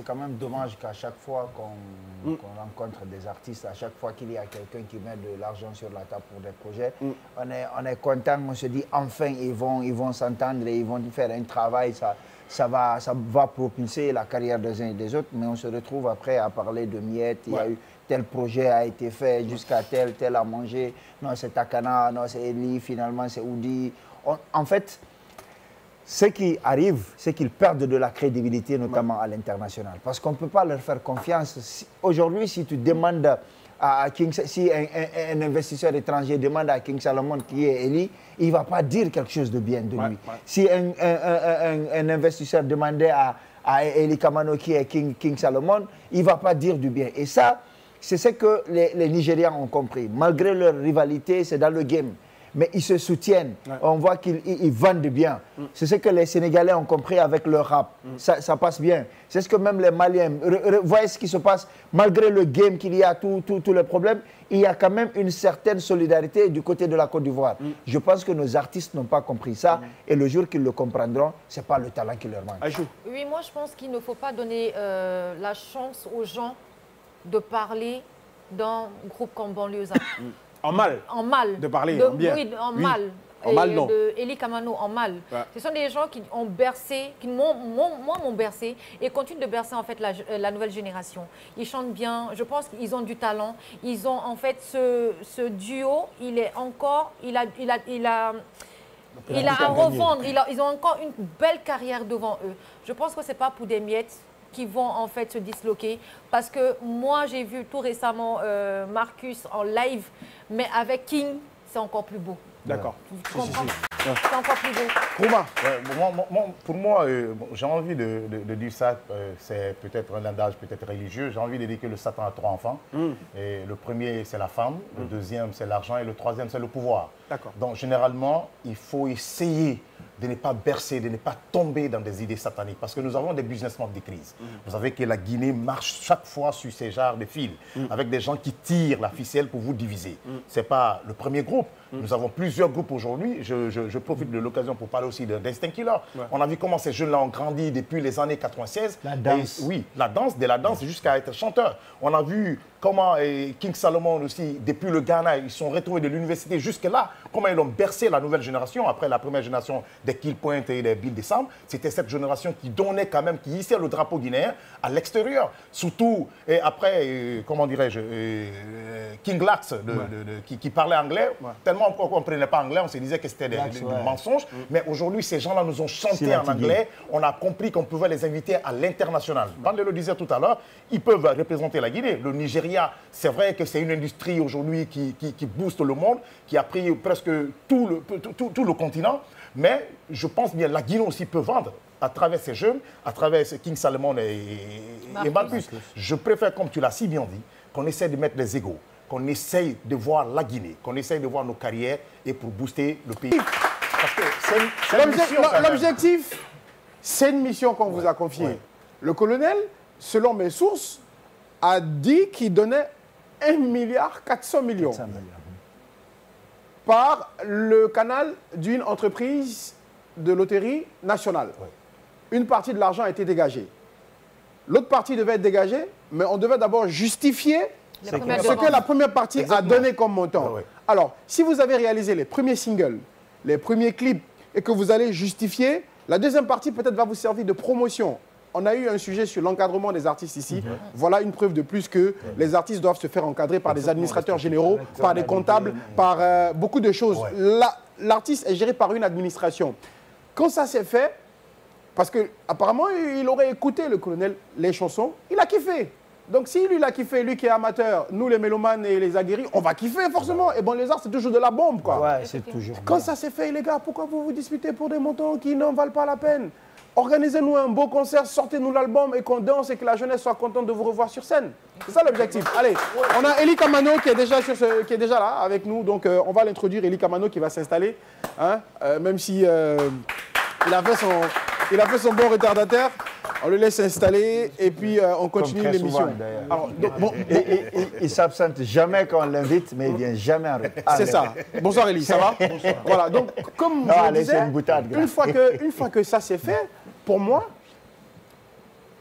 quand même dommage qu'à chaque fois qu'on rencontre des artistes, à chaque fois qu'il y a quelqu'un qui met de l'argent sur la table pour des projets, on est content, on se dit enfin ils vont s'entendre et ils vont faire un travail, ça va propulser la carrière des uns et des autres, mais on se retrouve après à parler de miettes, il y a eu tel projet a été fait, jusqu'à tel a mangé, non c'est Takana, non c'est Eli, finalement c'est Oudi. En fait, ce qui arrive, c'est qu'ils perdent de la crédibilité, notamment à l'international. Parce qu'on ne peut pas leur faire confiance. Aujourd'hui, si tu demandes à King, si un investisseur étranger demande à King Salomon qui est Eli, il ne va pas dire quelque chose de bien de lui. Si un investisseur demandait à Eli Kamano qui est King Salomon, il ne va pas dire du bien. Et ça, c'est ce que les Nigérians ont compris. Malgré leur rivalité, c'est dans le game. Mais ils se soutiennent. On voit qu'ils vendent bien. C'est ce que les Sénégalais ont compris avec leur rap. Ça passe bien. C'est ce que même les Maliens... Voyez ce qui se passe. Malgré le game qu'il y a, tous les problèmes, il y a quand même une certaine solidarité du côté de la Côte d'Ivoire. Je pense que nos artistes n'ont pas compris ça. Et le jour qu'ils le comprendront, ce n'est pas le talent qui leur manque. Oui, moi je pense qu'il ne faut pas donner la chance aux gens de parler d'un groupe comme Banlieusard. En mal. En mal. De parler, en bien. Oui, en mal. En mal, non. De Eli Kamano, en mal. Ouais. Ce sont des gens qui ont bercé, qui m'ont bercé et continuent de bercer en fait la nouvelle génération. Ils chantent bien, je pense qu'ils ont du talent. Ils ont en fait ce duo, il est encore, il a à revendre. Ils ont encore une belle carrière devant eux. Je pense que ce n'est pas pour des miettes qui vont en fait se disloquer. Parce que moi, j'ai vu tout récemment Marcus en live, mais avec King, c'est encore plus beau. D'accord. Tu comprends? C'est encore plus beau. Rouma. Pour moi, j'ai envie de dire ça, c'est peut-être un langage peut-être religieux, j'ai envie de dire que le Satan a 3 enfants. Et le premier, c'est la femme, le deuxième, c'est l'argent et le troisième, c'est le pouvoir. Donc, généralement, il faut essayer de ne pas bercer, de ne pas tomber dans des idées sataniques. Parce que nous avons des businessmen de crise. Vous savez que la Guinée marche chaque fois sur ces genres de fils, avec des gens qui tirent la ficelle pour vous diviser. Ce n'est pas le premier groupe. Nous avons plusieurs groupes aujourd'hui. Je profite de l'occasion pour parler aussi d'Instinct Killer. On a vu comment ces jeunes-là ont grandi depuis les années 96. La danse. Oui, la danse, de la danse jusqu'à être chanteur. On a vu comment King Salomon aussi, depuis le Ghana, ils sont retrouvés de l'université jusque-là, comment ils ont bercé la nouvelle génération, après la première génération des Kill Point et des Bill Décembre. C'était cette génération qui donnait quand même, qui hissait le drapeau guinéen à l'extérieur. Surtout, et après, comment dirais-je, King Lax, qui parlait anglais, tellement on ne comprenait pas anglais, on se disait que c'était des mensonges. Mais aujourd'hui, ces gens-là nous ont chanté en anglais. On a compris qu'on pouvait les inviter à l'international. Bandé le disait tout à l'heure, ils peuvent représenter la Guinée. Le Nigeria, c'est vrai que c'est une industrie aujourd'hui qui booste le monde, qui a pris presque tout le continent. Mais je pense bien que la Guinée aussi peut vendre à travers ces jeunes, à travers King Salomon et Marcus. Je préfère, comme tu l'as si bien dit, qu'on essaie de mettre les égaux, qu'on essaye de voir la Guinée, qu'on essaye de voir nos carrières et pour booster le pays. Parce que c'est l'objectif, c'est une mission qu'on vous a confiée. Le colonel, selon mes sources, a dit qu'il donnait 1,4 milliard par le canal d'une entreprise de loterie nationale. Une partie de l'argent a été dégagée. L'autre partie devait être dégagée, mais on devait d'abord justifier ce que la première partie a donné comme montant. Alors, si vous avez réalisé les premiers singles, les premiers clips, et que vous allez justifier, la deuxième partie peut-être va vous servir de promotion. On a eu un sujet sur l'encadrement des artistes ici. Voilà une preuve de plus que les artistes doivent se faire encadrer par des administrateurs généraux, par des comptables, par beaucoup de choses. L'artiste est géré par une administration. Quand ça s'est fait, parce qu'apparemment, il aurait écouté le colonel, les chansons, il a kiffé. Donc si lui, il a kiffé, lui qui est amateur, nous les mélomanes et les aguerris, on va kiffer forcément. Et bon, les arts, c'est toujours de la bombe, quoi. Ouais, c'est toujours Quand bien. ça s'est fait, les gars, pourquoi vous vous disputez pour des montants qui n'en valent pas la peine? Organisez-nous un beau concert, sortez-nous l'album et qu'on danse et que la jeunesse soit contente de vous revoir sur scène. C'est ça l'objectif. Allez, on a Eli Kamano qui est déjà là avec nous. Donc on va l'introduire, Eli Kamano qui va s'installer. Hein, même si il a fait son bon retardataire. On le laisse s'installer et puis on continue l'émission. Il ne s'absente jamais quand on l'invite, mais il ne vient jamais en retard. C'est ça. Bonsoir Eli, ça va? Voilà, donc comme je le disais, une fois que ça s'est fait, pour moi,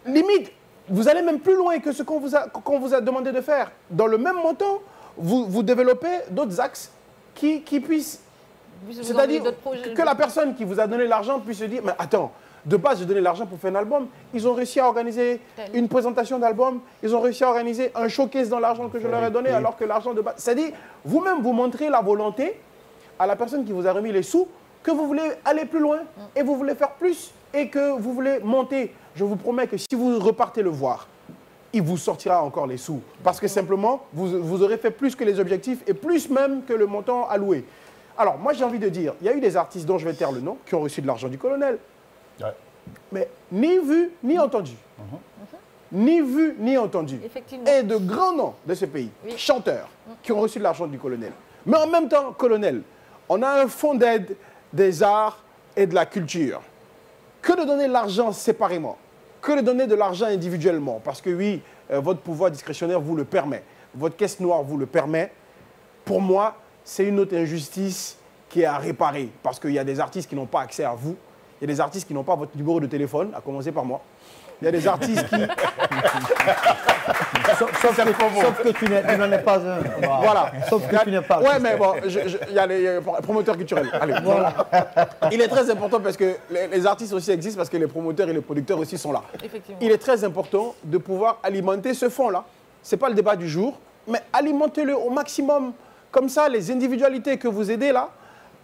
limite, vous allez même plus loin que ce qu'on vous a demandé de faire. Dans le même montant, vous développez d'autres axes qui puissent... C'est-à-dire que la personne qui vous a donné l'argent puisse se dire, mais attends, de base, j'ai donné l'argent pour faire un album. Ils ont réussi à organiser une présentation d'album. Ils ont réussi à organiser un showcase dans l'argent que je leur ai donné, alors que l'argent de base... C'est-à-dire, vous-même, vous montrez la volonté à la personne qui vous a remis les sous que vous voulez aller plus loin et vous voulez faire plus et que vous voulez monter. Je vous promets que si vous repartez le voir, il vous sortira encore les sous. Parce que simplement, vous aurez fait plus que les objectifs et plus même que le montant alloué. Alors, moi, j'ai envie de dire, il y a eu des artistes dont je vais taire le nom qui ont reçu de l'argent du colonel. Ouais. Mais ni vu, ni entendu. Ni vu, ni entendu. Et de grands noms de ce pays, chanteurs, qui ont reçu de l'argent du colonel. Mais en même temps, colonel, on a un fonds d'aide des arts et de la culture. Que de donner l'argent séparément, que de donner de l'argent individuellement. Parce que oui, votre pouvoir discrétionnaire vous le permet. Votre caisse noire vous le permet. Pour moi, c'est une autre injustice qui est à réparer. Parce qu'il y a des artistes qui n'ont pas accès à vous. Il y a des artistes qui n'ont pas votre numéro de téléphone, à commencer par moi. Il y a des artistes qui... sauf que tu n'en es pas un. Voilà. Sauf que tu n'es pas. Ouais, mais bon, il y a les promoteurs culturels. Allez, voilà. Il est très important parce que les artistes aussi existent parce que les promoteurs et les producteurs aussi sont là. Effectivement. Il est très important de pouvoir alimenter ce fonds-là. Ce n'est pas le débat du jour, mais alimentez-le au maximum. Comme ça, les individualités que vous aidez là,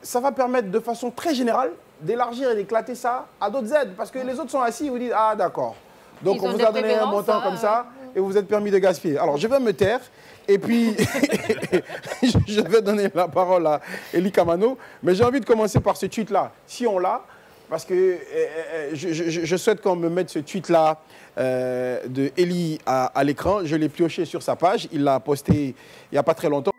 ça va permettre de façon très générale d'élargir et d'éclater ça à d'autres aides. Parce que les autres sont assis et vous disent « Ah, d'accord. » Donc, on vous a donné un montant comme ça et vous êtes permis de gaspiller. Alors, je vais me taire et puis je vais donner la parole à Elie Kamano. Mais j'ai envie de commencer par ce tweet-là, si on l'a, parce que je souhaite qu'on me mette ce tweet-là de Elie à l'écran. Je l'ai pioché sur sa page. Il l'a posté il n'y a pas très longtemps.